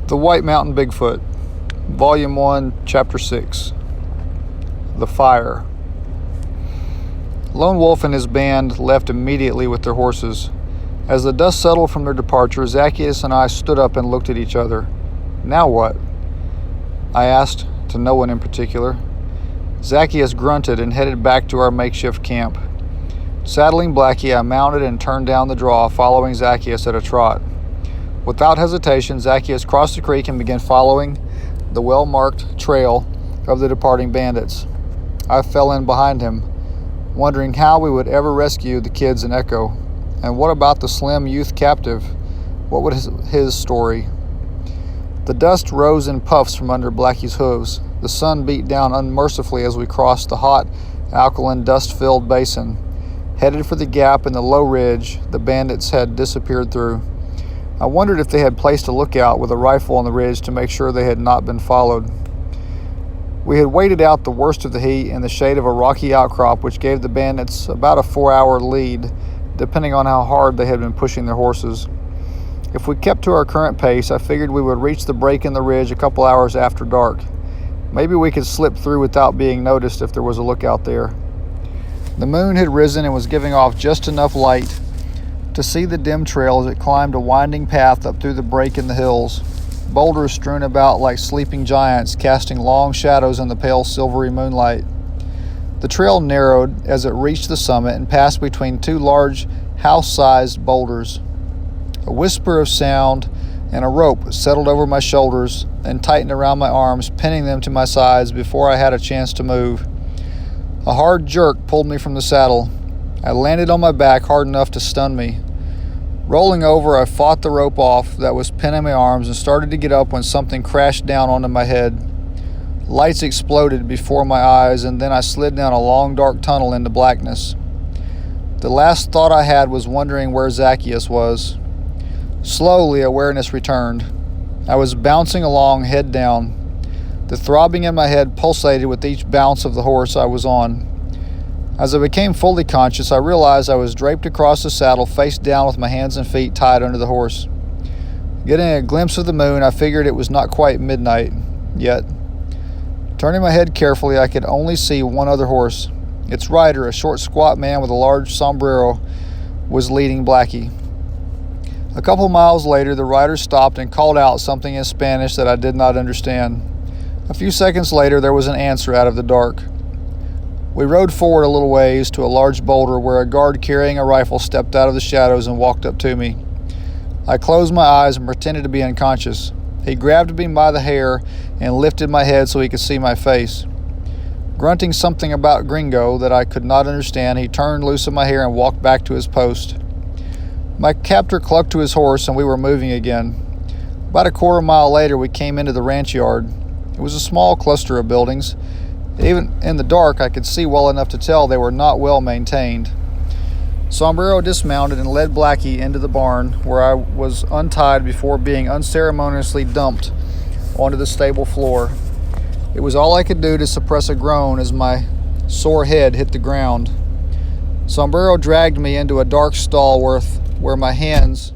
The White Mountain Bigfoot, Volume 1, Chapter 6. The Fire. Lone Wolf and his band left immediately with their horses. As the dust settled from their departure, Zacchaeus and I stood up and looked at each other. Now what? I asked, to no one in particular. Zacchaeus grunted and headed back to our makeshift camp. Saddling Blackie, I mounted and turned down the draw, following Zacchaeus at a trot. Without hesitation, Zacchaeus crossed the creek and began following the well-marked trail of the departing bandits. I fell in behind him, wondering how we would ever rescue the kids and Echo. And what about the slim youth captive? What was his story? The dust rose in puffs from under Blackie's hooves. The sun beat down unmercifully as we crossed the hot, alkaline, dust-filled basin, headed for the gap in the low ridge the bandits had disappeared through. I wondered if they had placed a lookout with a rifle on the ridge to make sure they had not been followed. We had waited out the worst of the heat in the shade of a rocky outcrop, which gave the bandits about a 4-hour lead, depending on how hard they had been pushing their horses. If we kept to our current pace, I figured we would reach the break in the ridge a couple hours after dark. Maybe we could slip through without being noticed if there was a lookout there. The moon had risen and was giving off just enough light to see the dim trail as it climbed a winding path up through the break in the hills, boulders strewn about like sleeping giants, casting long shadows in the pale silvery moonlight. The trail narrowed as it reached the summit and passed between two large, house-sized boulders. A whisper of sound and a rope settled over my shoulders and tightened around my arms, pinning them to my sides before I had a chance to move. A hard jerk pulled me from the saddle. I landed on my back hard enough to stun me. Rolling over, I fought the rope off that was pinning my arms and started to get up when something crashed down onto my head. Lights exploded before my eyes, and then I slid down a long, dark tunnel into blackness. The last thought I had was wondering where Zacchaeus was. Slowly, awareness returned. I was bouncing along, head down. The throbbing in my head pulsated with each bounce of the horse I was on. As I became fully conscious, I realized I was draped across the saddle, face down with my hands and feet tied under the horse. Getting a glimpse of the moon, I figured it was not quite midnight yet. Turning my head carefully, I could only see one other horse. Its rider, a short, squat man with a large sombrero, was leading Blackie. A couple miles later, the rider stopped and called out something in Spanish that I did not understand. A few seconds later, there was an answer out of the dark. We rode forward a little ways to a large boulder where a guard carrying a rifle stepped out of the shadows and walked up to me. I closed my eyes and pretended to be unconscious. He grabbed me by the hair and lifted my head so he could see my face. Grunting something about gringo that I could not understand, he turned loose of my hair and walked back to his post. My captor clucked to his horse and we were moving again. About a quarter mile later, we came into the ranch yard. It was a small cluster of buildings. Even in the dark, I could see well enough to tell they were not well maintained. Sombrero dismounted and led Blackie into the barn, where I was untied before being unceremoniously dumped onto the stable floor. It was all I could do to suppress a groan as my sore head hit the ground. Sombrero dragged me into a dark stall where my hands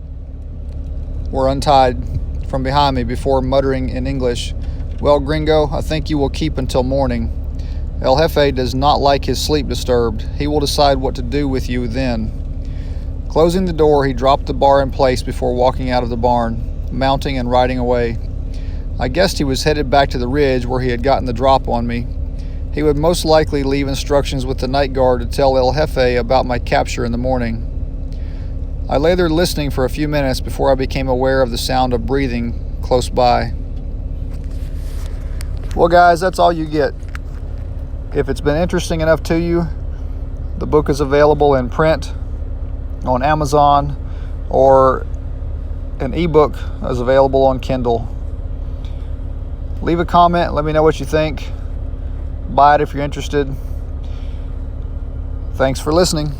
were untied from behind me before muttering in English, "Well, gringo, I think you will keep until morning. El Jefe does not like his sleep disturbed. He will decide what to do with you then." Closing the door, he dropped the bar in place before walking out of the barn, mounting and riding away. I guessed he was headed back to the ridge where he had gotten the drop on me. He would most likely leave instructions with the night guard to tell El Jefe about my capture in the morning. I lay there listening for a few minutes before I became aware of the sound of breathing close by. Well, guys, that's all you get. If it's been interesting enough to you, the book is available in print on Amazon, or an ebook is available on Kindle. Leave a comment, let me know what you think. Buy it if you're interested. Thanks for listening.